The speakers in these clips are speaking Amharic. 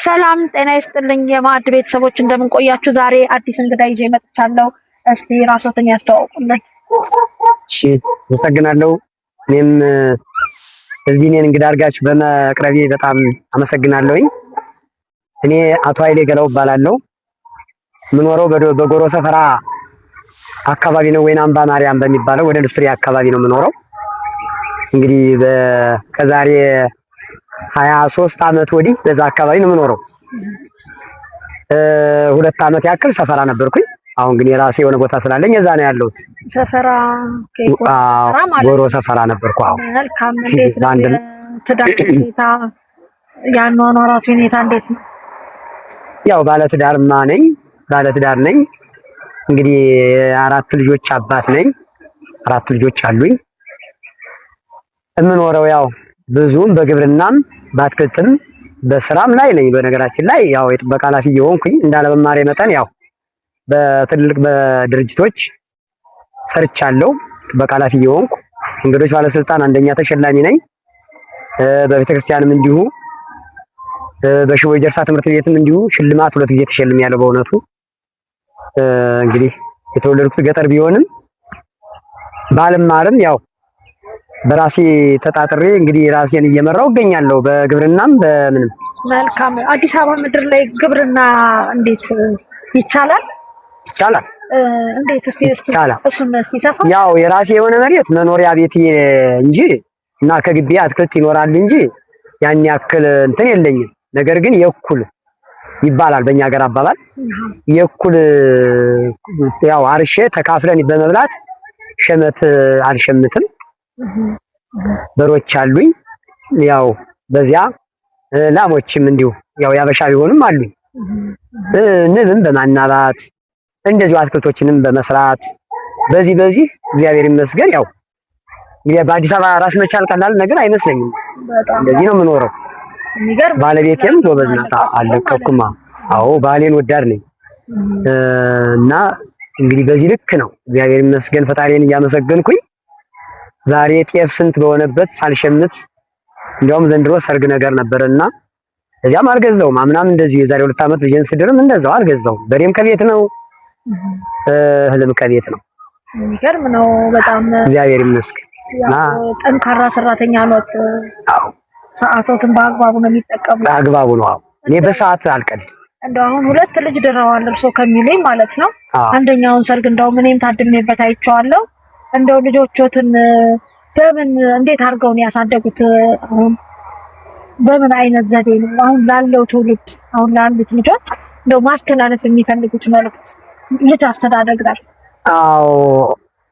ሰላም ጤና ይስጥልኝ የማዕድ ቤተሰቦች እንደምን ቆያችሁ? ዛሬ አዲስ እንግዳ ይዤ መጥቻለሁ። እስቲ ራስዎትን ያስተዋውቁልን። እሺ አመሰግናለሁ። እኔም እዚህ እኔን እንግዳ አድርጋችሁ በመቅረቤ በጣም አመሰግናለሁኝ። እኔ አቶ ኃይሌ ገላው እባላለሁ። የምኖረው በጎሮ ሰፈራ አካባቢ ነው፣ ወይን አምባ ማርያም በሚባለው ወደ ኢንዱስትሪ አካባቢ ነው የምኖረው። እንግዲህ ከዛሬ 23 ዓመት ወዲህ በዛ አካባቢ ነው የምኖረው። 2 ዓመት ያክል ሰፈራ ነበርኩኝ። አሁን ግን የራሴ የሆነ ቦታ ስላለኝ እዛ ነው ያለሁት። ሰፈራ ጎሮ ሰፈራ ነበርኩ። አሁን መልካም። እንዴት ነው ትዳር ሁኔታ? የአኗኗራቱ ሁኔታ እንዴት ነው? ያው ባለትዳር ነኝ። እንግዲህ 4 ልጆች አባት ነኝ። 4 ልጆች አሉኝ። የምኖረው ያው ብዙም በግብርናም በአትክልትም በስራም ላይ ነኝ። በነገራችን ላይ ያው የጥበቃ ኃላፊ የሆንኩኝ እንዳለመማሬ መጠን ያው በትልልቅ በድርጅቶች ሰርቻለሁ። ጥበቃ ኃላፊ የሆንኩ እንግዶች ባለስልጣን አንደኛ ተሸላሚ ነኝ። በቤተክርስቲያንም እንዲሁ በሽቦ ጀርሳ ትምህርት ቤትም እንዲሁ ሽልማት 2 ጊዜ ተሸልሜያለሁ። በእውነቱ እንግዲህ የተወለድኩት ገጠር ቢሆንም ባልማርም ያው በራሴ ተጣጥሬ እንግዲህ ራሴን እየመራው እገኛለሁ በግብርናም በምንም። መልካም። አዲስ አበባ ምድር ላይ ግብርና እንዴት ይቻላል? ይቻላል። እንዴት እስቲ ይቻላል። እሱን እስቲ ሰፋ ያው የራሴ የሆነ መሬት መኖሪያ ቤት እንጂ እና ከግቢ አትክልት ይኖራል እንጂ ያን ያክል እንትን የለኝም። ነገር ግን የእኩል ይባላል በእኛ ሀገር አባባል የእኩል ያው አርሼ ተካፍለን በመብላት ሸመት አልሸምትም። በሮች አሉኝ። ያው በዚያ ላሞችም እንዲሁ ያው ያበሻ ቢሆንም አሉኝ። ንብም በማናባት እንደዚሁ አትክልቶችንም በመስራት በዚህ እግዚአብሔር ይመስገን። ያው እንግዲህ በአዲስ አበባ ራስ መቻል ቀላል ነገር አይመስለኝም። እንደዚህ ነው የምኖረው። ባለቤቴም ጎበዝ ናት፣ አልለቀኩም። አዎ ባሌን ወዳድ ነኝ እና እንግዲህ በዚህ ልክ ነው እግዚአብሔር ይመስገን ፈጣሪን እያመሰገንኩኝ ዛሬ ጤፍ ስንት በሆነበት ሳልሸምት እንዲያውም ዘንድሮ ሰርግ ነገር ነበርና እዚያም አልገዛውም። አምናም እንደዚሁ የዛሬ 2 ዓመት ልጅን ስድርም እንደዛው አልገዛውም። በሬም ከቤት ነው፣ እህልም ከቤት ነው። የሚገርም ነው በጣም እግዚአብሔር ይመስገን። ጠንካራ ሰራተኛ ኖት። አዎ ሰዓቶትን በአግባቡ ነው የሚጠቀሙ። በአግባቡ ነው። አዎ እኔ በሰዓት አልቀልድም። እንደው አሁን 2 ልጅ ድረዋል እርሶ ከሚሉኝ ማለት ነው። አንደኛውን ሰርግ እንደው እኔም ታድሜበት አይቼዋለሁ። እንደው ልጆቾትን እንዴት አድርገው ነው ያሳደጉት? አሁን በምን አይነት ዘዴ ነው አሁን ላለው ትውልድ አሁን ላሉት ልጆች እንደው ማስተላለፍ የሚፈልጉት መልዕክት ልጅ አስተዳደግ ላይ? አዎ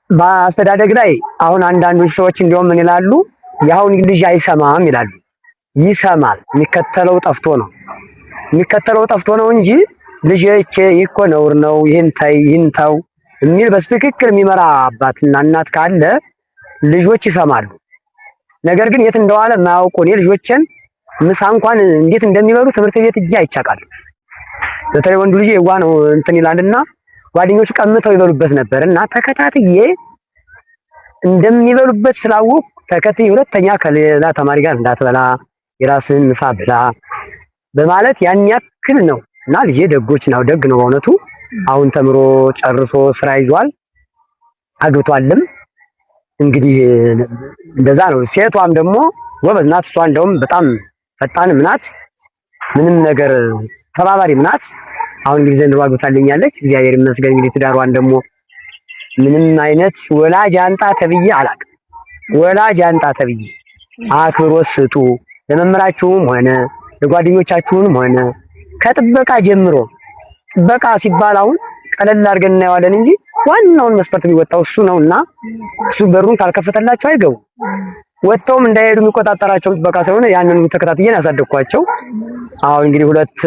በአስተዳደግ ላይ አሁን አንዳንዶች ሰዎች እንደውም ምን ይላሉ? የአሁን ልጅ አይሰማም ይላሉ። ይሰማል። የሚከተለው ጠፍቶ ነው እንጂ ልጅ እኮ ነውር ነው፣ ይህን ተው የሚል በትክክል የሚመራ አባትና እናት ካለ ልጆች ይሰማሉ። ነገር ግን የት እንደዋለ የማያውቁ እኔ ልጆችን ምሳ እንኳን እንዴት እንደሚበሉ ትምህርት ቤት እጅ አይቻቃል። በተለይ ወንዱ ልጅ የዋ ነው እንትን ይላልና ጓደኞቹ ቀምተው ይበሉበት ነበርና ተከታትዬ እንደሚበሉበት ስላወቅ ተከትዬ ሁለተኛ ከሌላ ተማሪ ጋር እንዳትበላ የራስን ምሳ ብላ በማለት ያን ያክል ነው። እና ልጄ ደግ ነው በእውነቱ። አሁን ተምሮ ጨርሶ ስራ ይዟል፣ አግብቷልም። እንግዲህ እንደዛ ነው። ሴቷም ደግሞ ጎበዝ ናት። እሷ እንደውም በጣም ፈጣንም ናት፣ ምንም ነገር ተባባሪም ናት። አሁን እንግዲህ ዘንድሮ አግብታልኛለች እግዚአብሔር ይመስገን። እንግዲህ ትዳሯን ደግሞ ምንም አይነት ወላጅ አንጣ ተብዬ አላውቅም። ወላጅ አንጣ ተብዬ አክብሮት ስጡ፣ ለመምህራችሁም ሆነ ለጓደኞቻችሁም ሆነ ከጥበቃ ጀምሮ። ጥበቃ ሲባል አሁን ቀለል አድርገን እናየዋለን እንጂ ዋናውን መስፈርት የሚወጣው እሱ ነውና እሱ በሩን ካልከፈተላቸው አይገቡም። ወጥተውም እንዳይሄዱ የሚቆጣጠራቸው ጥበቃ ስለሆነ ያንን ተከታትየን ያሳደግኳቸው። አሁን እንግዲህ 2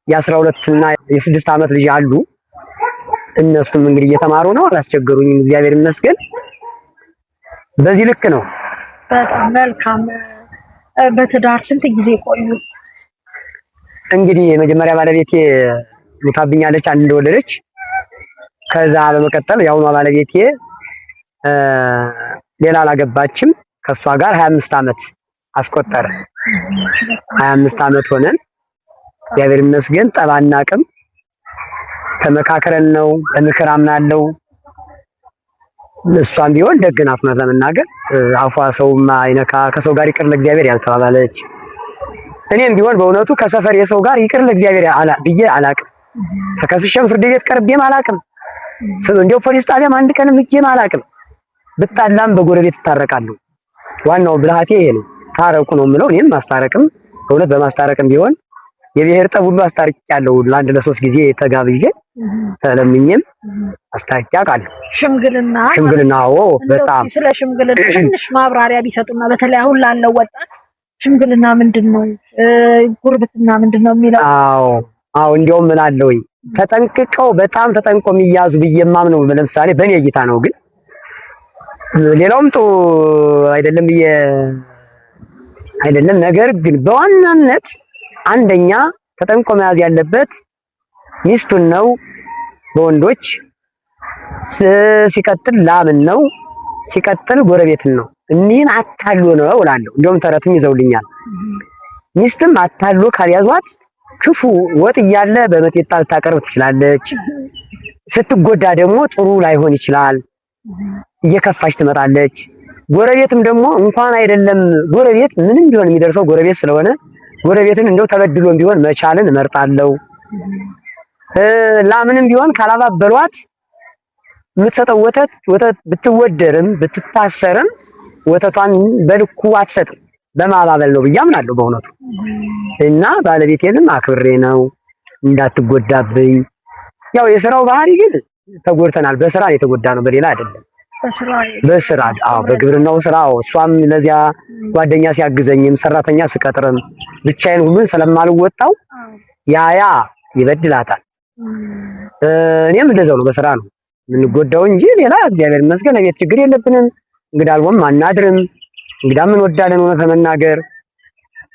የ12 እና የ6 ዓመት ልጅ አሉ። እነሱም እንግዲህ እየተማሩ ነው፣ አላስቸገሩኝም እግዚአብሔር ይመስገን። በዚህ ልክ ነው። በጣም መልካም። በትዳር ስንት ጊዜ ቆዩ? እንግዲህ የመጀመሪያ ባለቤቴ ሙታብኛለች፣ አንድ እንደወለደች። ከዛ በመቀጠል የአሁኗ ባለቤቴ ሌላ አላገባችም። ከሷ ጋር 25 ዓመት አስቆጠረ። 25 ዓመት ሆነን እግዚአብሔር ይመስገን ጠባና አቅም ተመካከረን ነው። በምክር አምናለሁ። እሷም ቢሆን ደግ ናት ለመናገር አፏ ሰውማ አይነካ ከሰው ጋር ይቅር ለእግዚአብሔር ያልተባባለች። እኔም ቢሆን በእውነቱ ከሰፈር የሰው ጋር ይቅር ለእግዚአብሔር ብዬ አላቅም። ተከስሸም ፍርድ ቤት ቀርቤም አላቅም። እንደው ፖሊስ ጣቢያም አንድ ቀንም ሄጄም አላቅም። ብጣላም በጎረቤት እታረቃለሁ። ዋናው ብልሃቴ ይሄ ነው። ታረቁ ነው የምለው። እኔም ማስታረቅም በእውነት በማስታረቅም ቢሆን የብሔር ጠብ ሁሉ አስታርቂያለሁ። ለአንድ ለሶስት ጊዜ ተጋብዤ ተለምኜም አስታርቂ አውቃለሁ። ሽምግልናው በጣም ስለ ሽምግልና ትንሽ ማብራሪያ ቢሰጡና በተለይ አሁን ላለው ወጣት ሽምግልና ምንድነው? ጉርብትና ምንድነው የሚለው? አዎ እንዲያውም እላለሁኝ ተጠንቅቀው በጣም ተጠንቆ የሚያዙ ብዬማም ነው። ለምሳሌ በእኔ እይታ ነው፣ ግን ሌላውም ጥሩ አይደለም ብዬ አይደለም። ነገር ግን በዋናነት አንደኛ ተጠንቆ መያዝ ያለበት ሚስቱን ነው በወንዶች፣ ሲቀጥል ላምን ነው፣ ሲቀጥል ጎረቤትን ነው። እኒህን አታሎ ነው እላለሁ። እንደውም ተረትም ይዘውልኛል። ሚስትም አታሎ ካልያዟት ክፉ ወጥ እያለ በመጤጣ ልታቀርብ ትችላለች። ስትጎዳ ደግሞ ጥሩ ላይሆን ይችላል፣ እየከፋች ትመጣለች። ጎረቤትም ደግሞ እንኳን አይደለም ጎረቤት ምንም ቢሆን የሚደርሰው ጎረቤት ስለሆነ ጎረቤትን እንደው ተበድሎም ቢሆን መቻልን እመርጣለሁ። ላምንም ቢሆን ካላባበሏት የምትሰጠው ወተት ብትወደርም ብትታሰርም ወተቷን በልኩ አትሰጥም። በማባበል ነው ብዬ አምናለሁ በእውነቱ። እና ባለቤቴንም አክብሬ ነው እንዳትጎዳብኝ። ያው የስራው ባህሪ ግን ተጎድተናል። በስራ ነው የተጎዳ ነው፣ በሌላ አይደለም። በስራ በግብርናው ስራ እሷም ለዚያ ጓደኛ ሲያግዘኝም ሰራተኛ ስቀጥርም ብቻዬን ሁሉን ስለማልወጣው ያ ይበድላታል። እኔም እንደዛው ነው፣ በስራ ነው የምንጎዳው እንጂ ሌላ እግዚአብሔር ይመስገን ቤት ችግር የለብንም። እንግዳ አልቦም አናድርም። እንግዳ ምን ወዳለን ሆነ ከመናገር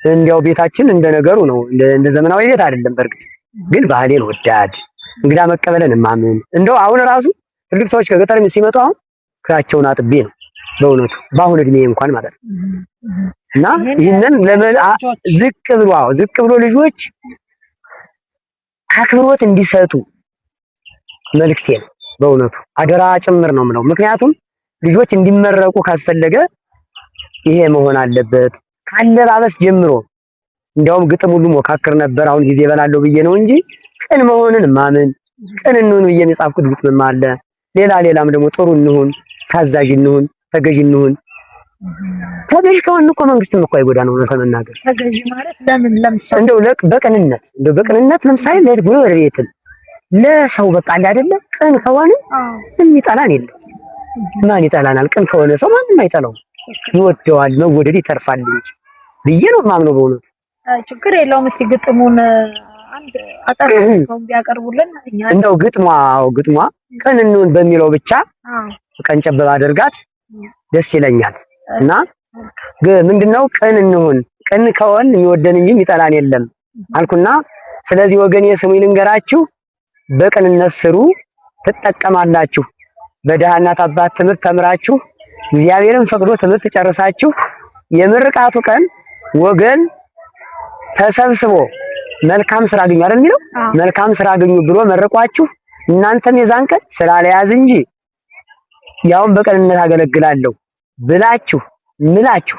እንዲያው ቤታችን እንደነገሩ ነው፣ እንደ ዘመናዊ ቤት አይደለም። በርግጥ ግን ባህሌን ወዳድ እንግዳ መቀበልን ማምን እንደው አሁን ራሱ ትልቅ ሰዎች ከገጠር ሲመጡ አሁን ክራቸውን አጥቤ ነው በእውነቱ በአሁን እድሜ እንኳን ማለት ነው። እና ይህንን ዝቅ ብሎ ልጆች አክብሮት እንዲሰጡ መልክቴ ነው በእውነቱ አደራ ጭምር ነው የምለው። ምክንያቱም ልጆች እንዲመረቁ ካስፈለገ ይሄ መሆን አለበት ካለባበስ ጀምሮ። እንዲያውም ግጥም ሁሉ ሞካክር ነበር፣ አሁን ጊዜ በላለው ብዬ ነው እንጂ ቅን መሆንን ማምን ቅን እንሁን ብዬ የጻፍኩት ግጥምም አለ። ሌላም ደግሞ ጥሩ እንሁን፣ ታዛዥ እንሁን፣ ተገዥ እንሁን። ተገዥ ከሆነ እኮ መንግስትም እኮ አይጎዳ ነው ለመናገር። ተገዥ ማለት ለምን ለምሳሌ እንደው በቅንነት ለምሳሌ ለጎረቤትን ለሰው በቃ አይደለ ቅን ከሆነ የሚጠላን የለም። ማን ይጠላናል? ቅን ከሆነ ሰው ማንም አይጠላው፣ ይወደዋል፣ መወደድ ይተርፋል እንጂ ብዬ ነው ማምነው በእውነቱ። ችግር የለውም። እስቲ ግጥሙን አንድ አጠርተው ቢያቀርቡልን እንደው ግጥሟ ቅን እንሁን በሚለው ብቻ ቀንጨብ ባደርጋት ደስ ይለኛል። እና ምንድነው ቅን እንሁን፣ ቅን ከሆን የሚወደን እንጂ የሚጠላን የለም አልኩና ስለዚህ ወገኔ ስሙ ልንገራችሁ፣ በቅንነት ስሩ ትጠቀማላችሁ። በደሃ እናት አባት ትምህርት ተምራችሁ እግዚአብሔርን ፈቅዶ ትምህርት ጨርሳችሁ የምርቃቱ ቀን ወገን ተሰብስቦ መልካም ስራ አግኙ አይደል የሚለው? መልካም ስራ አግኙ ብሎ መርቋችሁ እናንተም የዛን ቀን ስራ ለያዝ እንጂ ያውን በቅንነት አገለግላለሁ ብላችሁ ምላችሁ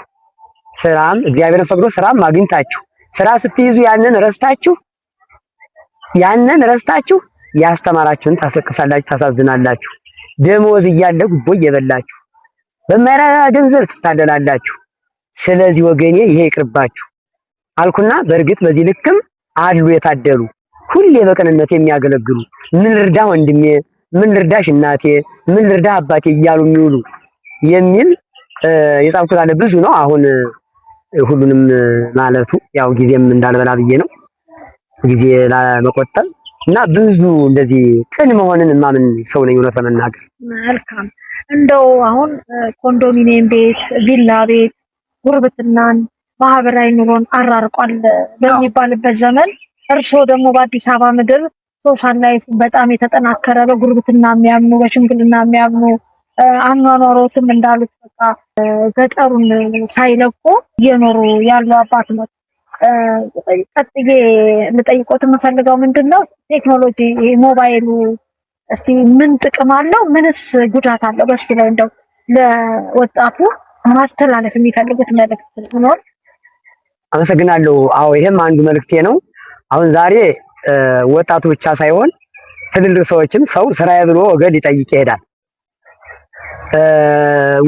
ስራም እግዚአብሔርን ፈቅዶ ስራም አግኝታችሁ ስራ ስትይዙ ያንን ረስታችሁ ያስተማራችሁን ታስለቅሳላችሁ፣ ታሳዝናላችሁ። ደሞዝ እያለ ጉቦ እየበላችሁ በማይረባ ገንዘብ ትታለላላችሁ። ስለዚህ ወገኔ ይሄ ይቅርባችሁ አልኩና በእርግጥ በዚህ ልክም አሉ የታደሉ ሁሌ በቅንነት የሚያገለግሉ ምን ልርዳ ወንድሜ፣ ምን ልርዳሽ እናቴ፣ ምን ልርዳ አባቴ እያሉ የሚውሉ የሚል የጻፍኩት አለ። ብዙ ነው አሁን ሁሉንም ማለቱ ያው ጊዜም እንዳልበላ ብዬ ነው ጊዜ ለመቆጠብ እና ብዙ እንደዚህ ቅን መሆንን ማምን ሰው ነኝ እውነት ለመናገር። መልካም እንደው አሁን ኮንዶሚኒየም ቤት፣ ቪላ ቤት ጉርብትናን ማህበራዊ ኑሮን አራርቋል በሚባልበት ዘመን እርሶ ደግሞ በአዲስ አበባ ምድር ሶሻል ላይፍ በጣም የተጠናከረ በጉርብትና የሚያምኑ በሽምግልና የሚያምኑ አኗኗሮትም እንዳሉት በቃ ገጠሩን ሳይለቁ እየኖሩ ያሉ አባት ነው። ቀጥዬ ልጠይቆት የምፈልገው ምንድነው ቴክኖሎጂ ሞባይሉ እስቲ ምን ጥቅም አለው ምንስ ጉዳት አለው? በሱ ላይ እንደው ለወጣቱ ማስተላለፍ የሚፈልጉት መልእክት ነው። አመሰግናለሁ። አዎ ይሄም አንዱ መልእክቴ ነው። አሁን ዛሬ ወጣቱ ብቻ ሳይሆን ትልልቅ ሰዎችም ሰው ስራዬ ብሎ ወገን ሊጠይቅ ይሄዳል።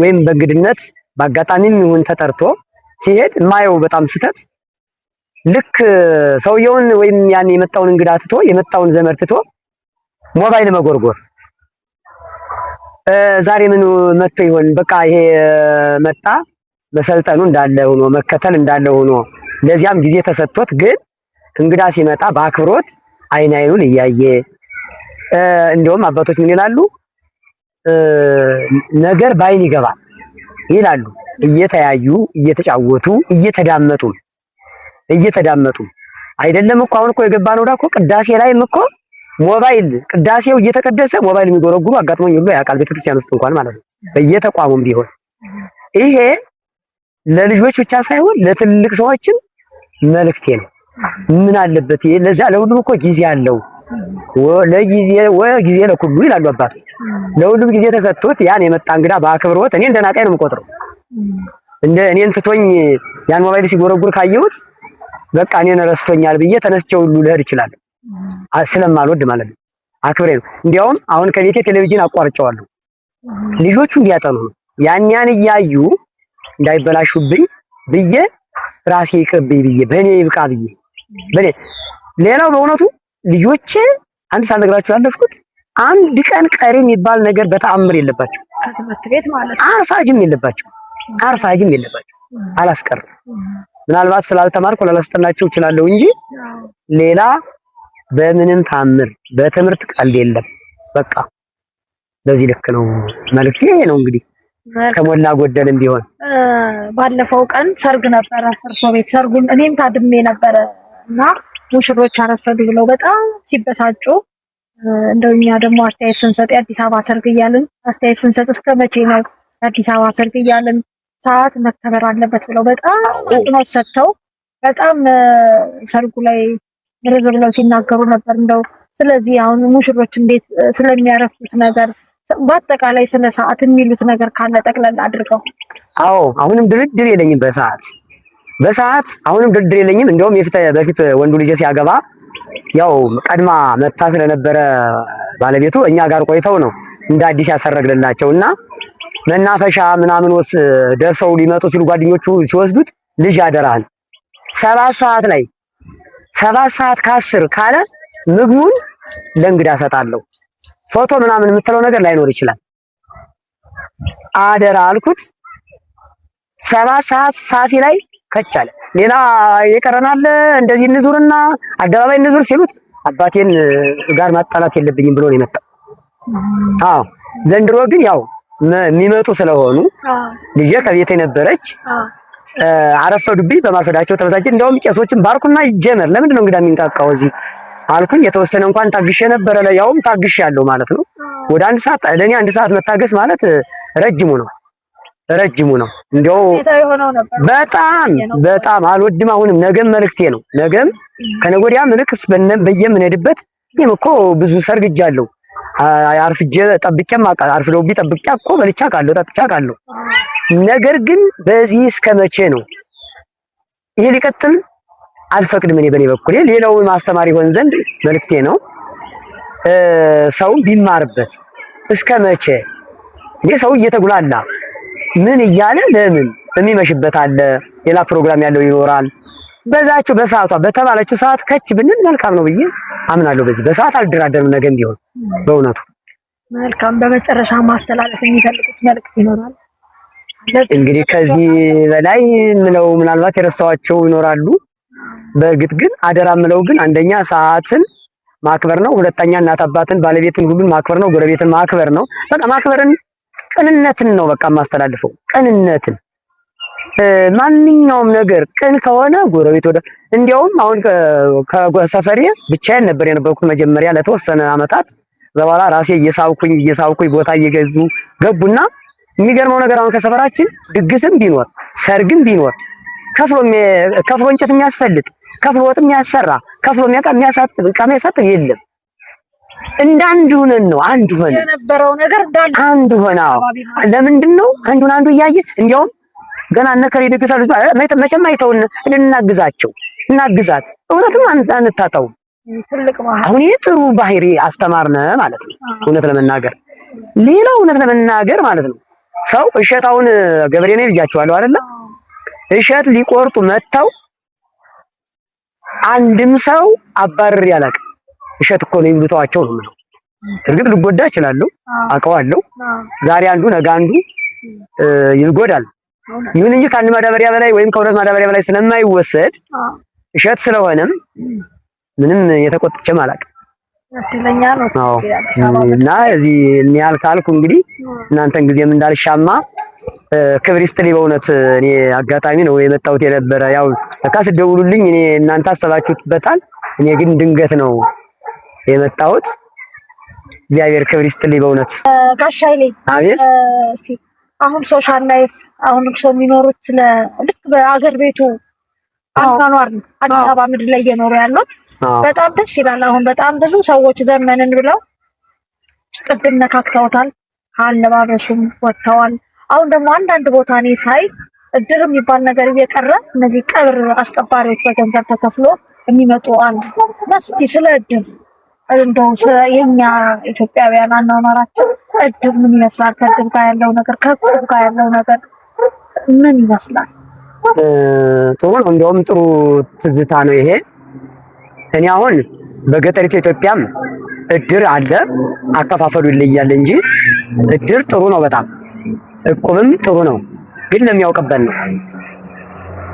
ወይም በእንግድነት በአጋጣሚም ይሁን ተጠርቶ ሲሄድ የማየው በጣም ስተት ልክ ሰውየውን ወይም ያን የመጣውን እንግዳ ትቶ የመጣውን ዘመድ ትቶ ሞባይል መጎርጎር። ዛሬ ምን መጥቶ ይሆን በቃ ይሄ መጣ መሰልጠኑ እንዳለ ሆኖ መከተል እንዳለ ሆኖ ለዚያም ጊዜ ተሰጥቶት ግን እንግዳ ሲመጣ በአክብሮት አይን አይኑን እያየ እንደውም አባቶች ምን ይላሉ? ነገር ባይን ይገባል ይላሉ። እየተያዩ እየተጫወቱ እየተዳመጡ አይደለም እኮ አሁን እኮ የገባነው እኮ ቅዳሴ ላይም እኮ ሞባይል ቅዳሴው እየተቀደሰ ሞባይል የሚጎረጉሩ አጋጥሞኝ ሁሉ ያውቃል። ቤተክርስቲያን ውስጥ እንኳን ማለት ነው። በየተቋሙም ቢሆን ይሄ ለልጆች ብቻ ሳይሆን ለትልቅ ሰዎችም መልእክቴ ነው። ምን አለበት ይሄ ለዛ ለሁሉም እኮ ጊዜ አለው። ጊዜ ለኩሉ ይላሉ አባቶች። ለሁሉም ጊዜ ተሰጥቶት ያን የመጣ እንግዳ በአክብሮት እኔ እንደናቀኝ ነው የምቆጥረው። እኔን ትቶኝ ያን ሞባይል ሲጎረጉር ካየሁት በቃ እኔን ረስቶኛል ብዬ ተነስቼ ሁሉ ልሄድ እችላለሁ። ስለማልወድ ማለት ነው። አክብሬ ነው። እንዲያውም አሁን ከቤቴ ቴሌቪዥን አቋርጬዋለሁ። ልጆቹ እንዲያጠኑ ነው። ያን እያዩ እንዳይበላሹብኝ ብዬ ራሴ ይቅርብኝ ብዬ በእኔ ይብቃ ብዬ ሌላው በእውነቱ ልጆቼ አንድ ሳልነግራችሁ ያለፍኩት አንድ ቀን ቀሪ የሚባል ነገር በተአምር የለባቸው። ትምህርት ቤት ማለት አርፋጅም የለባቸው። አላስቀርም። ምናልባት ስላልተማርኩ ላላስጠናቸው እችላለሁ እንጂ ሌላ በምንም ታምር በትምህርት ቀልድ የለም። በቃ በዚህ ልክ ነው መልእክቴ ነው። እንግዲህ ከሞላ ጎደልም ቢሆን ባለፈው ቀን ሰርግ ነበረ እርሶ ቤት። ሰርጉን እኔም ታድሜ ነበረ እና ሙሽሮች አረፈዱ ብለው በጣም ሲበሳጩ እንደኛ ደግሞ አስተያየት ስንሰጥ የአዲስ አበባ ሰርግ እያልን አስተያየት ስንሰጥ እስከ መቼ ነው የአዲስ አበባ ሰርግ እያልን ሰዓት መከበር አለበት ብለው በጣም አጽንኦት ሰጥተው በጣም ሰርጉ ላይ ርብር ብለው ሲናገሩ ነበር። እንደው ስለዚህ አሁን ሙሽሮች እንዴት ስለሚያረፉት ነገር በአጠቃላይ ስለ ሰዓት የሚሉት ነገር ካለ ጠቅለል አድርገው። አዎ አሁንም ድርድር የለኝም በሰዓት አሁንም ድርድር የለኝም። እንደውም በፊት ወንዱ ልጅ ሲያገባ ያው ቀድማ መታ ስለነበረ ባለቤቱ እኛ ጋር ቆይተው ነው እንደ አዲስ ያሰረግልላቸውና መናፈሻ ምናምን ደርሰው ሊመጡ ሲሉ ጓደኞቹ ሲወስዱት ልጅ አደራህን 7 ሰዓት ከ10 ካለ ምግቡን ለእንግዳ ሰጣለሁ። ፎቶ ምናምን የምትለው ነገር ላይኖር ይችላል። አደራ አልኩት። 7 ሰዓት ሳፊ ላይ ከቻለ ሌላ የቀረናል እንደዚህ እንዙርና አደባባይ እንዙር ሲሉት አባቴን ጋር ማጣላት የለብኝም ብሎ ነው የመጣው። አዎ ዘንድሮ ግን ያው የሚመጡ ስለሆኑ ልጄ ከቤቴ ነበረች። አረፈዱብኝ። በማርፈዳቸው ተበሳጨ። እንደውም ቄሶችን ባርኩና ይጀመር ለምንድን ነው እንግዳ የሚንቃቃው እዚህ አልኩኝ። የተወሰነ እንኳን ታግሼ ነበረ። ያውም ታግሻለሁ ማለት ነው። ወደ 1 ሰዓት ለኔ 1 ሰዓት መታገስ ማለት ረጅሙ ነው። እንደው በጣም አልወድም። አሁንም ነገም መልእክቴ ነው። ነገም ከነገ ወዲያ ምልክስ በየምንሄድበት እኔም እኮ ብዙ ሰርግጃለሁ። አርፍጄ ጠብቄም አርፍዶብኝ ጠብቄ እኮ በልቻ ካለው ጠጥቻ ካለው። ነገር ግን በዚህ እስከ መቼ ነው ይሄ ሊቀጥል? አልፈቅድም። እኔ በኔ በኩል ሌላውን ማስተማር ይሆን ዘንድ መልእክቴ ነው። ሰው ቢማርበት እስከ መቼ ሰው እየተጉላላ ምን እያለ ለምን የሚመሽበት አለ። ሌላ ፕሮግራም ያለው ይኖራል። በዛቸው በሰዓቷ በተባለችው ሰዓት ከች ብንል መልካም ነው ብዬ አምናለሁ። በዚህ በሰዓት አልደራደርም። ነገም ቢሆን በእውነቱ መልካም። በመጨረሻ ማስተላለፍ የሚፈልጉት መልእክት ይኖራል? እንግዲህ ከዚህ በላይ ምለው ምናልባት የረሳኋቸው ይኖራሉ። በእርግጥ ግን አደራ ምለው ግን አንደኛ ሰዓትን ማክበር ነው። ሁለተኛ እናት አባትን ባለቤትን ሁሉን ማክበር ነው። ጎረቤትን ማክበር ነው። በቃ ማክበርን ቅንነትን ነው በቃ የማስተላልፈው። ቅንነትን ማንኛውም ነገር ቅን ከሆነ ጎረቤት ወደ እንዲያውም አሁን ከሰፈሬ ብቻዬን ነበር የነበርኩት መጀመሪያ ለተወሰነ አመታት። በኋላ ራሴ እየሳብኩኝ ቦታ እየገዙ ገቡና የሚገርመው ነገር አሁን ከሰፈራችን ድግስም ቢኖር ሰርግም ቢኖር ከፍሎ እንጨት የሚያስፈልጥ ከፍሎ ወጥ የሚያሰራ ከፍሎ የሚያሳጥብ የለም። እንዳንዱ ሆነን ነው አንዱ ሆነ የነበረው ነገር እንዳንዱ አንዱ ሆነ። ለምንድን ነው አንዱ እያየ እንዲያውም ገና እነከሬ ደግሳሉ መቼም አይተውን እናግዛቸው እናግዛት እውነትም አንታጣው አሁን ይሄ ጥሩ ባህሪ አስተማርነ ማለት ነው። እውነት ለመናገር ሌላው እውነት ለመናገር ማለት ነው ሰው እሸታውን ገበሬ ነው ብያቸዋለሁ አይደለ? እሸት ሊቆርጡ መተው አንድም ሰው አባረር ያላቅ እሸት እኮ ነው ይብሉታቸው ነው ማለት። እርግጥ ልጎዳ እችላለሁ አውቀዋለሁ። ዛሬ አንዱ ነገ አንዱ ይጎዳል። ይሁን እንጂ ከአንድ ማዳበሪያ በላይ ወይም ከሁለት ማዳበሪያ በላይ ስለማይወሰድ እሸት ስለሆነም ምንም የተቆጥቼም አላውቅም። እድለኛ ነው እና እዚህ እንያል ካልኩ እንግዲህ እናንተን ጊዜም እንዳልሻማ ክብር ይስጥልኝ። በእውነት እኔ አጋጣሚ ነው የመጣሁት የነበረ ያው ለካስ ደውሉልኝ እኔ እናንተ አሰባችሁበታል። እኔ ግን ድንገት ነው የመጣሁት። እግዚአብሔር ክብር ይስጥልኝ በእውነት ጋሻይሌ። አቤት። እስቲ አሁን ሶሻል ላይፍ አሁን ሰው የሚኖሩት ስለ ልክ በአገር ቤቱ አኗኗር ነው አዲስ አበባ ምድር ላይ እየኖሩ ያለው በጣም ደስ ይላል። አሁን በጣም ብዙ ሰዎች ዘመንን ብለው ቅድም ነካክተውታል፣ አለባበሱም ወጥተዋል። አሁን ደግሞ አንዳንድ ቦታ እኔ ሳይ እድር የሚባል ነገር እየቀረ እነዚህ ቀብር አስቀባሪዎች በገንዘብ ተከፍሎ የሚመጡ አሉ። እስኪ ስለ እድር እንደው የኛ ኢትዮጵያውያን አኗኗራችን እድር ምን ይመስላል? ከእድር ጋር ያለው ነገር ከእቁብ ጋር ያለው ነገር ምን ይመስላል? ጥሩ ነው። እንደውም ጥሩ ትዝታ ነው ይሄ። እኔ አሁን በገጠሪቱ ኢትዮጵያም እድር አለ፣ አከፋፈሉ ይለያል እንጂ እድር ጥሩ ነው በጣም እቁብም ጥሩ ነው። ግን ለሚያውቅበት ነው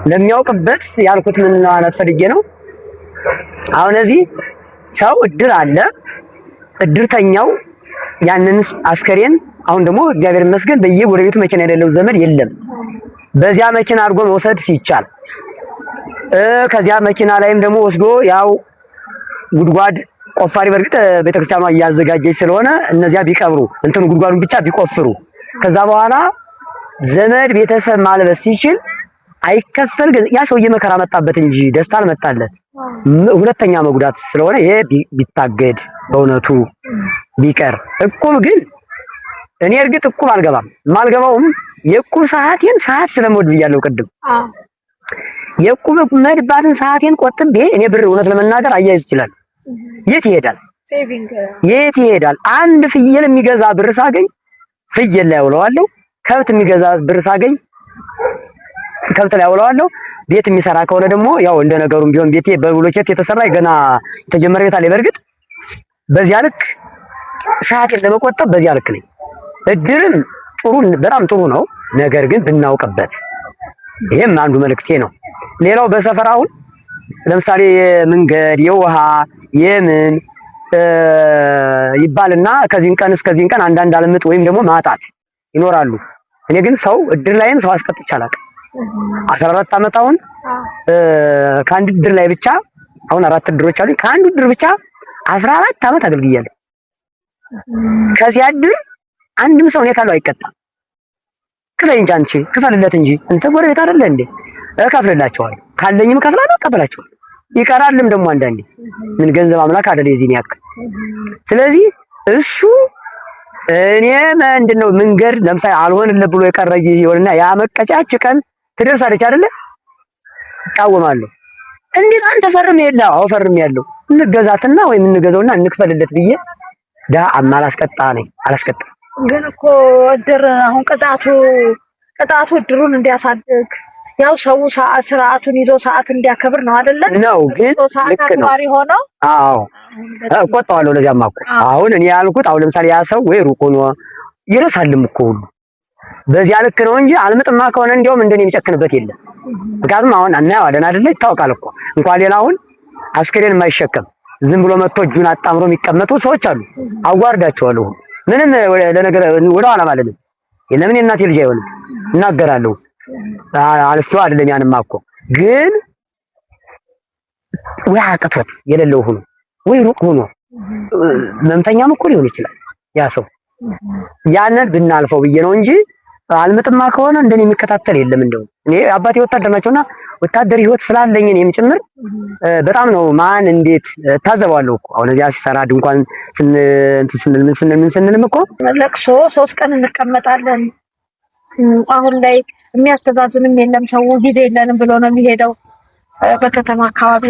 ለሚያውቅበት ያልኩት ምን ማለት ፈልጌ ነው። አሁን እዚህ ሰው እድር አለ፣ እድርተኛው ያንን አስከሬን አሁን ደግሞ እግዚአብሔር ይመስገን በየጎረቤቱ መኪና የሌለው ዘመድ የለም። በዚያ መኪና አድርጎ መውሰድ ሲቻል ከዚያ መኪና ላይም ደግሞ ወስዶ ያው ጉድጓድ ቆፋሪ በርግጥ ቤተክርስቲያኗ እያዘጋጀች ስለሆነ እነዚያ ቢቀብሩ እንትኑ ጉድጓዱን ብቻ ቢቆፍሩ ከዛ በኋላ ዘመድ ቤተሰብ ማልበስ ሲችል አይከፈል። ያ ሰውዬ መከራ መጣበት እንጂ ደስታ አልመጣለት። ሁለተኛ መጉዳት ስለሆነ ይሄ ቢታገድ በእውነቱ ቢቀር። እቁብ ግን እኔ እርግጥ እቁብ አልገባም። ማልገባውም የእቁብ ሰዓት ስለምወድ ብያለሁ ቅድም። የእቁብ መድባትን ሰዓቴን ቆጥቤ እኔ ብር እውነት ለመናገር አያይዝ ይችላል። የት ይሄዳል? አንድ ፍየል የሚገዛ ብር ሳገኝ ፍየል ላይ አውለዋለሁ። ከብት የሚገዛ ብር ሳገኝ ከብት ላይ አውለዋለሁ። ቤት የሚሰራ ከሆነ ደግሞ ያው እንደ ነገሩም ቢሆን ቤቴ በብሎኬት የተሰራ ገና የተጀመረ ቤት አለ። በርግጥ በዚያ ልክ ሰዓቴን ለመቆጠብ በዚያ ልክ ነኝ። እድርም ጥሩ በጣም ጥሩ ነው። ነገር ግን ብናውቅበት ይሄም አንዱ መልእክቴ ነው። ሌላው በሰፈራው ለምሳሌ የመንገድ የውሃ የምን ይባልና ከዚህን ቀን እስከዚህን ቀን አንዳንድ አልምጥ ወይም ደግሞ ማጣት ይኖራሉ። እኔ ግን ሰው እድር ላይም ሰው አስቀጥቼ አላውቅም። 14 ዓመት አሁን ከአንድ እድር ላይ ብቻ አሁን 4 እድሮች አሉኝ። ከአንዱ እድር ብቻ 14 ዓመት አገልግያለሁ። ከዚያ እድር አንድም ሰው እኔ ካለው አይቀጣም። ክፈል እንጂ አንቺ ክፈልለት እንጂ እንተ ጎረቤት አይደለ እንዴ? እከፍልላቸዋለሁ። ካለኝም እከፍላለሁ፣ እቀበላቸዋለሁ። ይቀራልም ደግሞ አንዳንዴ ምን ገንዘብ አምላክ አይደለ የዚህን ያክል። ስለዚህ እሱ እኔ ምንድነው መንገድ ለምሳሌ አልሆንልህ ብሎ የቀረ ይሆንና ያ መቀጫች ቀን ትደርሳለች አይደለ? እቃወማለሁ። እንዴት አንተ ፈርም የለ? አዎ ፈርም ያለው እንገዛትና ወይም እንገዛውና እንክፈልለት ብዬ አላስቀጣ ነኝ አላስቀጣ። ግን እኮ እድር አሁን ቅጣቱ እድሩን እንዲያሳድግ ያው ሰው ስርዓቱን ይዞ ሰዓት እንዲያከብር ነው አይደለ? ነው ግን ልክ ነው። አዎ እቆጣዋለሁ። ለዚያማ እኮ አሁን እኔ ያልኩት አሁን ለምሳሌ ያ ሰው ወይ ሩቅ ሆኖ ይረሳልም እኮ ሁሉ በዚያ ልክ ነው እንጂ አልምጥማ ከሆነ እንደውም እንደኔ የሚጨክንበት የለም። ምክንያቱም አሁን እናየዋለን አይደለ? ይታወቃል እኮ እንኳን ሌላ አሁን አስከሬን የማይሸከም ዝም ብሎ መጥቶ እጁን አጣምሮ የሚቀመጡ ሰዎች አሉ። አዋርዳቸዋለሁ። ምንም ለነገር ወደ ኋላ ማለት ነው። ለምን እናቴ ልጅ አይሆንም እናገራለሁ። አልፎ አይደለም ያንማ እኮ ግን ወይ አቀቶት የሌለው ሆኖ ወይ ሩቅ ሆኖ መምተኛም እኮ ሊሆን ይችላል ያ ሰው። ያንን ብናልፈው ብዬ ነው እንጂ አልምጥማ ከሆነ እንደኔ የሚከታተል የለም። እንደው እኔ አባቴ ወታደር ናቸውና ወታደር ህይወት ስላለኝ እኔም ጭምር በጣም ነው ማን እንዴት ታዘባለሁ እኮ አሁን እዚያ ሲሰራ ድንኳን ስንልም እኮ ለቅሶ 3 ቀን እንቀመጣለን። አሁን ላይ የሚያስተዛዝንም የለም ሰው ጊዜ የለንም ብሎ ነው የሚሄደው። በከተማ አካባቢ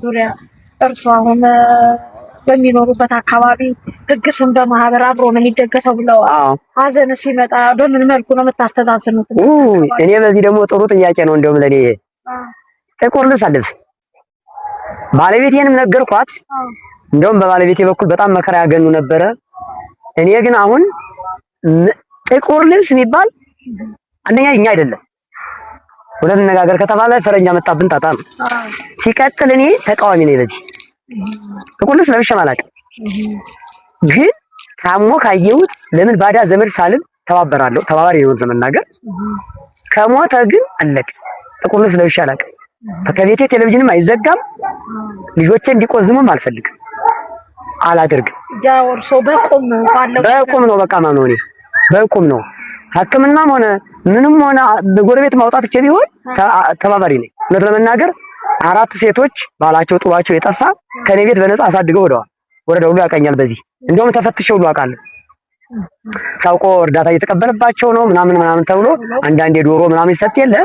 ዙሪያ እርሱ አሁን በሚኖሩበት አካባቢ ድግስም በማህበር አብሮ ነው የሚደገሰው ብለው ሀዘን ሲመጣ በምን መልኩ ነው የምታስተዛዝኑት? እኔ በዚህ ደግሞ ጥሩ ጥያቄ ነው። እንደውም ለኔ ጥቁር ልብስ አልለብስም። ባለቤቴንም ነገርኳት። እንደውም በባለቤቴ በኩል በጣም መከራ ያገኙ ነበረ። እኔ ግን አሁን ጥቁር ልብስ የሚባል አንደኛ እኛ አይደለም ሁለት ነጋገር ከተባለ ፈረንጅ አመጣብን ጣጣ ነው። ሲቀጥል እኔ ተቃዋሚ ነኝ በዚህ ጥቁር ልብስ ለብሼ አላውቅም። ግን ታሞ ካየሁት ለምን ባዳ ዘመድ ሳልም ተባበራለሁ። ተባባሪ ነው ለመናገር። ከሞተ ግን አለቅ ጥቁር ልብስ ለብሼ አላውቅም። ከቤቴ ቴሌቪዥንም አይዘጋም። ልጆቼ እንዲቆዝሙም አልፈልግም፣ አላደርግም። ያው እርሶ በቁም ነው በቃ ማነው እኔ በቁም ነው። ሕክምናም ሆነ ምንም ሆነ በጎረቤት ማውጣት እቺ ቢሆን ተባባሪ ነኝ። እውነት ለመናገር 4 ሴቶች ባላቸው ጥሏቸው የጠፋ ከኔ ቤት በነፃ አሳድገው ወረዳ ሁሉ ያቀኛል። በዚህ እንደውም ተፈትሸው ሁሉ አውቃለሁ። ሳውቆ እርዳታ እየተቀበለባቸው ነው ምናምን ተብሎ አንዳንዴ ዶሮ ምናምን ይሰጥ የለ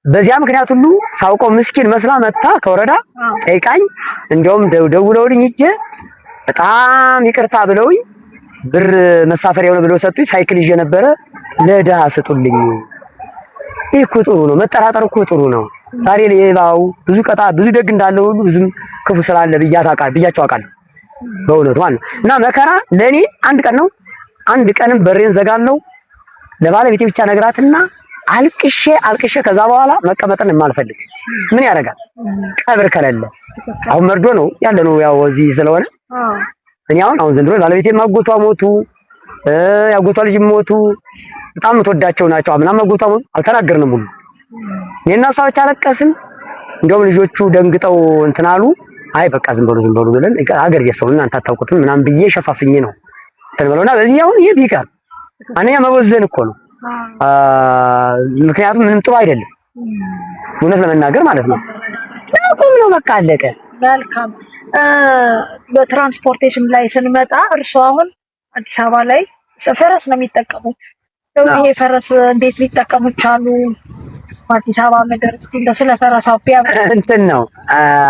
በዚያ ምክንያት ሁሉ ሳውቀው ምስኪን መስላ መጣ ከወረዳ ጠይቃኝ። እንደውም ደውለውልኝ እጄ በጣም ይቅርታ ብለውኝ ብር መሳፈሪያ የሆነ ብለው ሰጡኝ። ሳይክል ይዤ ነበረ ለድሃ ስጡልኝ። ይህ እኮ ጥሩ ነው፣ መጠራጠር እኮ ጥሩ ነው። ዛሬ ሌባው ብዙ ደግ እንዳለው ሁሉ ብዙም ክፉ ስላለ ብያቸው አውቃለሁ በእውነቱ ማለት ነው። እና መከራ ለኔ አንድ ቀን ነው። አንድ ቀንም በሬን ዘጋለው ለባለቤቴ ብቻ ነግራትና አልቅሼ ከዛ በኋላ መቀመጥን የማልፈልግ ምን ያደርጋል ቀብር ከሌለ አሁን መርዶ ነው ያለ ነው ያው እዚህ ስለሆነ እኔ አሁን ዘንድሮ ባለቤቴ ማጎቷ ሞቱ፣ ያጎቷ ልጅ ሞቱ። በጣም ተወዳቸው ናቸው። አምና ማጎቷ ሞቱ አልተናገርንም ሁሉ እኔና እሷ ብቻ አለቀስን። እንደውም ልጆቹ ደንግጠው እንትን አሉ። አይ በቃ ዝም በሉ ብለን ሀገር ቤት ሰው እናንተ አታውቁትም ምናምን ብዬ ሸፋፍኜ ነው ተንበለውና በዚህ አሁን ይሄ ቢቀር አንኛ መወዘን እኮ ነው። ምክንያቱም ምንም ጥሩ አይደለም እውነት ለመናገር ማለት ነው። ቁም ነው በቃ አለቀ። መልካም በትራንስፖርቴሽን ላይ ስንመጣ እርሱ አሁን አዲስ አበባ ላይ ፈረስ ነው የሚጠቀሙት። ይሄ ፈረስ እንዴት ሊጠቀሙት ቻሉ? አዲስ አበባ ምድር እስቲ እንደ ስለ ፈረሳው እንትን ነው።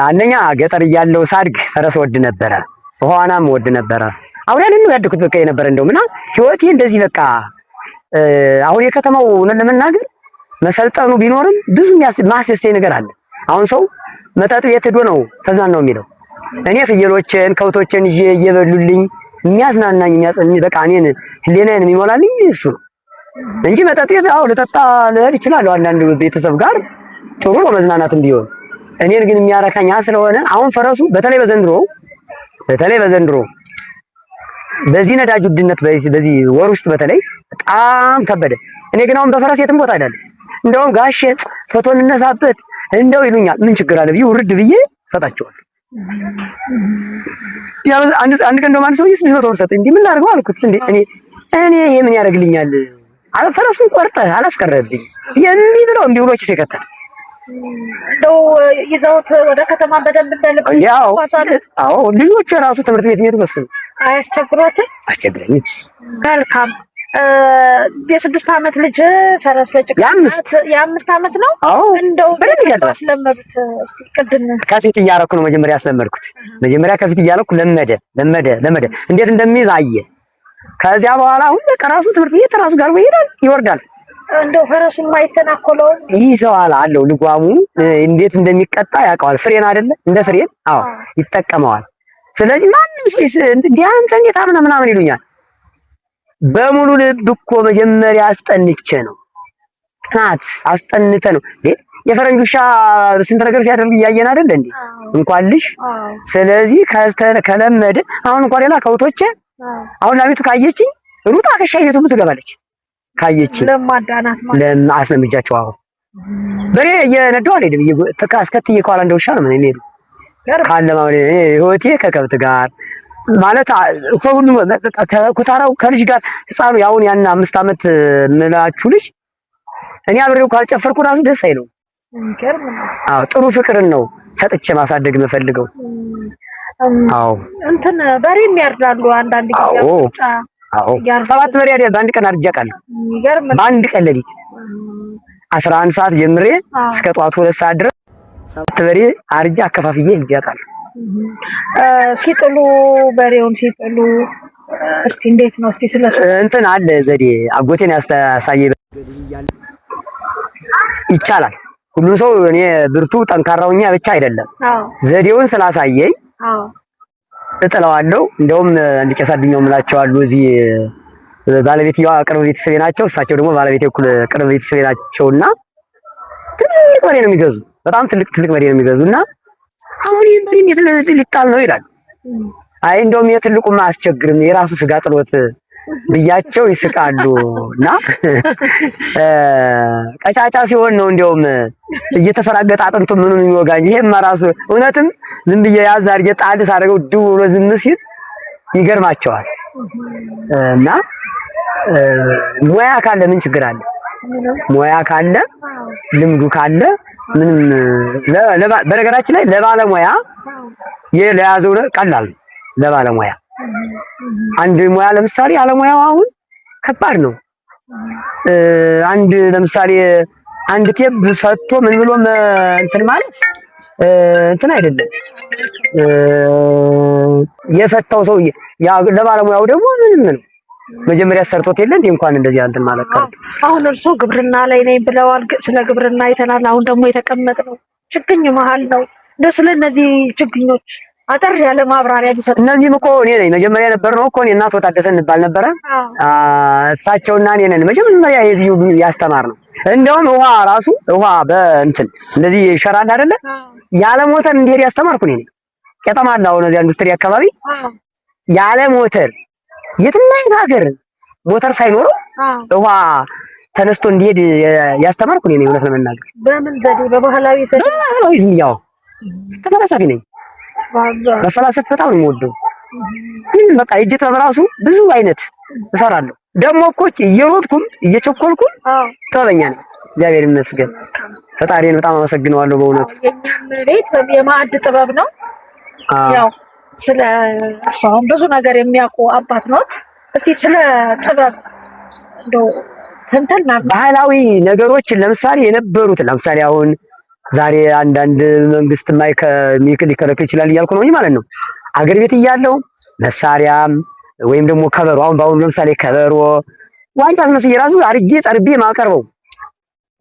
አንደኛ ገጠር እያለሁ ሳድግ ፈረስ ወድ ነበረ፣ ውሃዋናም ወድ ነበረ። አሁን ያንን ነው ያደኩት በቃ የነበረ እንደውምና ህይወቴ እንደዚህ በቃ አሁን የከተማው ነው ለመናገር መሰልጠኑ ቢኖርም ብዙ ማስደስተኝ ነገር አለ። አሁን ሰው መጠጥ ቤት ሄዶ ነው ተዝናናው የሚለው። እኔ ፍየሎችን ከብቶችን ይዤ እየበሉልኝ የሚያዝናናኝ በቃ እኔን ህሊናዬን የሚሞላልኝ እሱ ነው እንጂ መጠጥ ቤት ልጠጣ ልሄድ እችላለሁ አንዳንድ ቤተሰብ ጋር ጥሩ ነው መዝናናትም ቢሆን። እኔን ግን የሚያረካኝ ስለሆነ አሁን ፈረሱ በተለይ በዘንድሮ በዚህ ነዳጅ ውድነት በዚህ ወር ውስጥ በተለይ በጣም ከበደ። እኔ ግን አሁን በፈረስ የትም ቦታ አይደለም እንደውም ጋሼ ፎቶ እንነሳበት እንደው ይሉኛል። ምን ችግር አለ ብዬ ውርድ ብዬ ሰጣቸዋለሁ። አንድ ቀን እንደውም አንድ ሰውዬ 600 ብር ሰጠኝ። እንዴ ምን ላድርገው አልኩት። እንዴ እኔ ይሄ ምን ያደርግልኛል? ፈረሱን ቆርጠህ አላስቀረብኝ እምቢ ብሎ ኪሴ ከተተ። እንደው ይዘውት ወደ ከተማ በደንብ እንደልብ ያው ልጆች ራሱ ትምህርት ቤት የሚሄዱ መስሉ አያስቸግሮትም? አስቸግረኝ። መልካም የ6 ዓመት ልጅ ፈረስ በጭቃ የ5 ዓመት ነው። እንደው በደንብ ያስለመዱት እስቲ ቅድም ከፊት እያረኩ ነው መጀመሪያ ያስለመድኩት። መጀመሪያ ከፊት እያረኩ ለመደ እንዴት እንደሚይዝ አየ። ከዚያ በኋላ አሁን ከራሱ ትምህርት ቤት ራሱ ጋር ይሄዳል ይወርዳል። እንደው ፈረሱን ማይተናኮለው ይዘዋል አለው። ልጓሙ እንዴት እንደሚቀጣ ያውቀዋል። ፍሬን አይደለ እንደ ፍሬን ይጠቀመዋል። ስለዚህ ማንም እንዴ አንተ እንዴት ምናምን ይሉኛል። በሙሉ ልብ እኮ መጀመሪያ አስጠንቼ ነው ጥናት አስጠንተ ነው የፈረንጅ ውሻ ስንት ነገር ሲያደርግ እያየን አይደል እንዴ እንኳን ልጅ። ስለዚህ ከለመደ አሁን እንኳን ሌላ ከውቶቼ አሁን ላሚቱ ካየችኝ ሩጣ ከሻይ ቤቱ ትገባለች። ካየችኝ ለማዳናት አስለምጃቸው። አሁን በሬ እየነዳሁ አልሄድም። አስከትዬ ከኋላ እንደ ውሻ ነው የምሄደው። ካለማው ህይወቴ ከከብት ጋር ማለት ከሁሉም ከኩታራው ከልጅ ጋር ህፃኑ ያውን ያን 5 ዓመት ምላችሁ ልጅ እኔ አብሬው ካልጨፈርኩ ራሱ ደስ አይለው። አዎ ጥሩ ፍቅርን ነው ሰጥቼ ማሳደግ የምፈልገው። አዎ እንትን በሬም ያርዳሉ አንዳንድ ጊዜ። አዎ 7 በሬ አይደል በአንድ ቀን አርጃ ቃል በአንድ ቀን ሌሊት 11 ሰዓት ጀምሬ እስከ ጧቱ 2 ሰዓት ድረስ 7 በሬ አርጃ አከፋፍዬ ይጃቃል። ሲጥሉ በሬውን ሲጥሉ እስቲ እንዴት ነው? እስቲ ስለሱ እንትን አለ ዘዴ አጎቴን ያሳየ ይቻላል። ሁሉም ሰው እኔ ብርቱ ጠንካራውኛ ብቻ አይደለም ዘዴውን ስላሳየኝ እጥለዋለሁ። እንደውም እንዲቀስ አድኛው ምላቸዋሉ እዚህ ባለቤትየዋ ቅርብ ቤተሰቤ ናቸው። እሳቸው ደግሞ ባለቤቴ እኩል ቅርብ ቤተሰቤ ናቸውና ትልቅ በሬ ነው የሚገዙ። በጣም ትልቅ በሬ ነው የሚገዙና አሁን ይሄን በሬ እንዴት ሊጣል ነው ይላል። አይ እንደውም የትልቁማ አያስቸግርም የራሱ ስጋ ጥሎት ብያቸው ይስቃሉና ቀጫጫ ሲሆን ነው እንደውም እየተፈራገጠ አጥንቱ ምኑን የሚወጋ እንጂ ይሄማ ራሱ እውነትም ዝም ብዬ ያዝ አድርጌ ጣል ሳደርገው ድው ብሎ ዝም ሲል ይገርማቸዋል። እና ሙያ ካለ ምን ችግር አለ? ሙያ ካለ ልምዱ ካለ ምንም በነገራችን ላይ ለባለሙያ የለያዘው ቀላል ነው። ለባለሙያ አንድ ሙያ ለምሳሌ አለሙያው አሁን ከባድ ነው። አንድ ለምሳሌ አንድ ቴፕ ሰጥቶ ምን ብሎ እንትን ማለት እንትን አይደለም። የፈታው ሰው ለባለሙያው ደግሞ ምንም ነው። መጀመሪያ ሰርቶት የለ እንዴ እንኳን እንደዚህ እንትን ማለት ነው። አሁን እርሶ ግብርና ላይ ነኝ ብለዋል። ስለ ግብርና አይተናል። አሁን ደግሞ የተቀመጥነው ችግኝ መሀል ነው። እንደው ስለነዚህ ችግኞች አጠር ያለ ማብራሪያ ቢሰጥ። እነዚህም እኮ እኔ ነኝ መጀመሪያ ነበር ነው እኮ እኔ እናት ወታደሰ እንባል ነበረ። እሳቸውና እኔ ነን መጀመሪያ የዚህ ያስተማር ነው። እንደውም ውሃ በእንትን እንደዚህ ሸራንዳ አይደለ ያለ ሞተር እንዲሄድ ያስተማርኩ እኔ ነኝ። ከተማላ አሁን እዚያ ኢንዱስትሪ አካባቢ ያለ ሞተር የትኛው ሀገር ሞተር ሳይኖረው ውሃ ተነስቶ እንዲሄድ ያስተማርኩ እኔ ነኝ። እውነት ለመናገር በምን ዘዴ? በባህላዊ ዝም ያው ተፈላሳፊ ነኝ። መፈላሰፍ በጣም ነው የምወደው። ምን በቃ እጅ ተበራሱ ብዙ አይነት እሰራለሁ። ደግሞ እኮ እየሮጥኩም እየቸኮልኩም ጥበበኛ ነኝ። እግዚአብሔር ይመስገን። ፈጣሪን በጣም አመሰግነዋለሁ በእውነት። ቤት የማዕድ ጥበብ ነው። ያው ስለ እርሷም ብዙ ነገር የሚያውቁ አባት ነዎት። እስቲ ስለ ጥበብ እንደው ተንተና ባህላዊ ነገሮችን ለምሳሌ የነበሩት ለምሳሌ አሁን ዛሬ አንዳንድ መንግስት ሊከለክል ይችላል እያልኩ ነው ማለት ነው። አገር ቤት እያለው መሳሪያም ወይም ደግሞ ከበሮ አሁን ለምሳሌ ከበሮ ዋንጫ መስዬ ራሱ አርጄ ጠርቤ ማቀርበው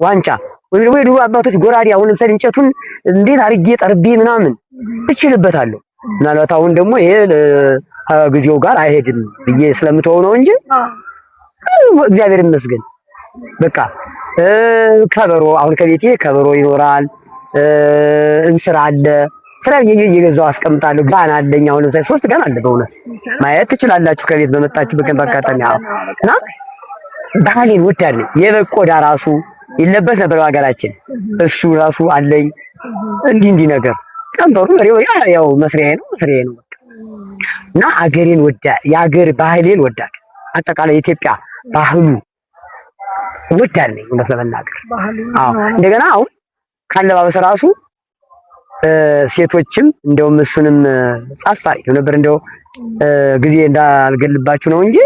ዋንጫ ወይም ደግሞ የድሮ አባቶች ጎራዴ አሁን ለምሳሌ እንጨቱን እንዴት አርጄ ጠርቤ ምናምን እችልበታለሁ። ምናልባት አሁን ደግሞ ይሄ ጊዜው ጋር አይሄድም ብዬ ስለምተወው ነው እንጂ እግዚአብሔር ይመስገን በቃ ከበሮ አሁን ከቤቴ ከበሮ ይኖራል። እንስራ አለ። ስራ እየገዛው አስቀምጣለሁ። ጋን አለኝ። አሁን ለምሳሌ 3 ጋን አለ። በእውነት ማየት ትችላላችሁ ከቤት በመጣችሁ በቀን በአጋጣሚ። እና ባህሌን ወዳድ ነኝ። የበግ ቆዳ ራሱ ይለበስ ነበር በሀገራችን። እሱ ራሱ አለኝ። እንዲህ ነገር ቀንበሩ ያው መስሪያዬ ነው በቃ። እና አገሬን ወዳድ የአገር ባህሌን ወዳድ አጠቃላይ የኢትዮጵያ ባህሉ ወዳድ ነኝ እውነት ለመናገር። እንደገና አሁን ካለባበስ ራሱ ሴቶችም እንደውም እሱንም ጻፋ ይሉ ነበር። እንደው ጊዜ እንዳልገልባችሁ ነው እንጂ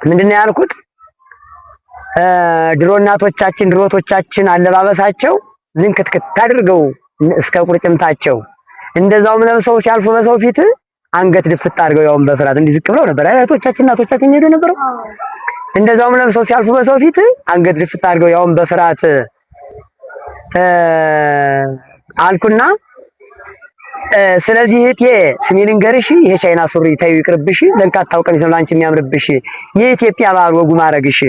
ምንድነው ያልኩት ድሮ እናቶቻችን ድሮቶቻችን አለባበሳቸው ዝንክትክት አድርገው እስከ ቁርጭምታቸው እንደዛውም ለብሰው ሲያልፉ በሰው ፊት አንገት ድፍት አድርገው ያውን በፍራት እንዲዝቅ ብለው ነበር አይቶቻችን እናቶቻችን ሄዶ ነበር። እንደዛውም ለብሰው ሲያልፉ በሰው ፊት አንገት ድፍት አድርገው ያውን በፍራት አልኩና ስለዚህ እህቴ ስሚ ልንገርሽ፣ ይሄ ቻይና ሱሪ ታዩ ይቅርብሽ፣ ዘንካታው ቀሚስ ነው ላንቺ የሚያምርብሽ፣ የኢትዮጵያ ባህል ወጉ ማረግሽ።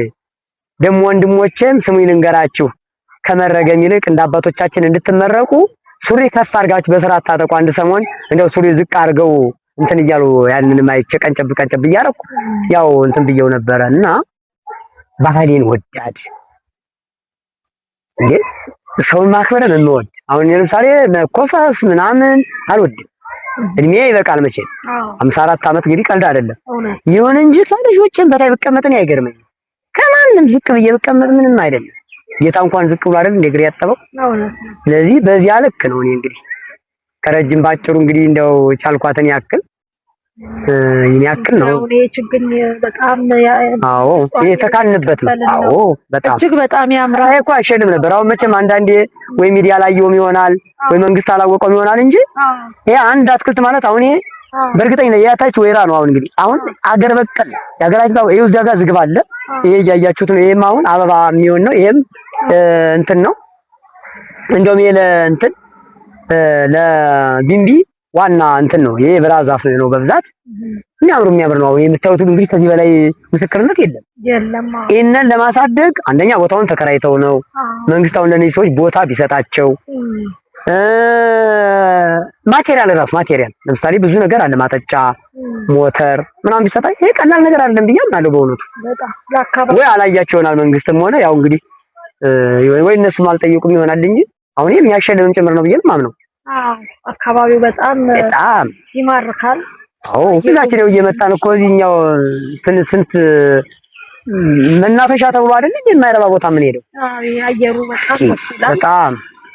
ደሞ ወንድሞቼም ስሙ ልንገራችሁ፣ ከመረገም ይልቅ እንደ አባቶቻችን እንድትመረቁ ሱሪ ከፍ አድርጋችሁ በስርዓት ታጠቁ። አንድ ሰሞን እንደው ሱሪ ዝቅ አድርገው እንትን እያሉ ያንንም አይቼ ቀንጨብ እያደረኩ ያው እንትን ብየው ነበረና ባህሌን ወዳድ እንዴ ሰውን ማክበርን እንወድ። አሁን ለምሳሌ መኮፈስ ምናምን አልወድም። እድሜ ይበቃል መቼ 54 ዓመት እንግዲህ ቀልድ አይደለም። ይሁን እንጂ ከልጆችን በታይ ብቀመጥን አይገርመኝ። ከማንም ዝቅ ብዬ ብቀመጥ ምንም አይደለም። ጌታ እንኳን ዝቅ ብሎ አይደል እንደ እግሬ ያጠበው። ስለዚህ በዚያ ልክ ነው። እኔ እንግዲህ ከረጅም ባጭሩ እንግዲህ እንደው ቻልኳትን ያክል ይሄን ያክል ነው። ይሄ ችግኝ በጣም አዎ የተካንበት ነው። አዎ በጣም እጅግ በጣም ያምራል እኮ አይሸልም ነበር። አሁን መቼም አንዳንዴ ወይ ሚዲያ ላይ ይሆናል ወይ መንግስት አላወቀውም ይሆናል እንጂ ይሄ አንድ አትክልት ማለት አሁን ይሄ በእርግጠኝነት ያታች ወይራ ነው። አሁን እንግዲህ አሁን አገር በቀል ያገራችን ዛው ይኸው እዚያ ጋር ዝግባ አለ። ይሄ ያያችሁት ነው። ይሄም አሁን አበባ የሚሆን ነው። ይሄም እንትን ነው። እንደውም ይሄ ለእንትን ለቢምቢ ዋና እንትን ነው። ይሄ ብራ ዛፍ ነው በብዛት የሚያምር ነው። የምታዩት እንግዲህ ከዚህ በላይ ምስክርነት የለም። ይሄንን ለማሳደግ አንደኛ ቦታውን ተከራይተው ነው መንግስት አሁን ለነዚህ ሰዎች ቦታ ቢሰጣቸው ማቴሪያል ለምሳሌ ብዙ ነገር አለ። ማጠጫ ሞተር ምናምን ቢሰጣ ይሄ ቀላል ነገር አይደለም ብዬ አምናለሁ በእውነቱ። ወይ አላያቸው ይሆናል መንግስትም ሆነ ያው እንግዲህ ወይ እነሱም አልጠየቁም ይሆናል እንጂ አሁን ይሄ የሚያሸልምም ጭምር ነው ብዬ ማምነው። አካባቢው በጣም ይማርካል። አዎ ሁላችን ነው እየመጣን እኮ እዚህኛው ስንት መናፈሻ ተብሎ አይደል እንዴ የማይረባ ቦታ ምን ሄደው። አየሩ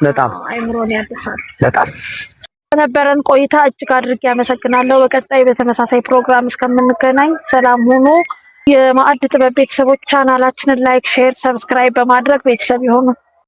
በጣም አይምሮን ያድሳል። በጣም በነበረን ቆይታ እጅግ አድርጌ አመሰግናለሁ። በቀጣይ በተመሳሳይ ፕሮግራም እስከምንገናኝ ሰላም ሁኑ። የማዕድ ጥበብ ቤተሰቦች ቻናላችንን ላይክ፣ ሼር፣ ሰብስክራይብ በማድረግ ቤተሰብ ይሁኑ።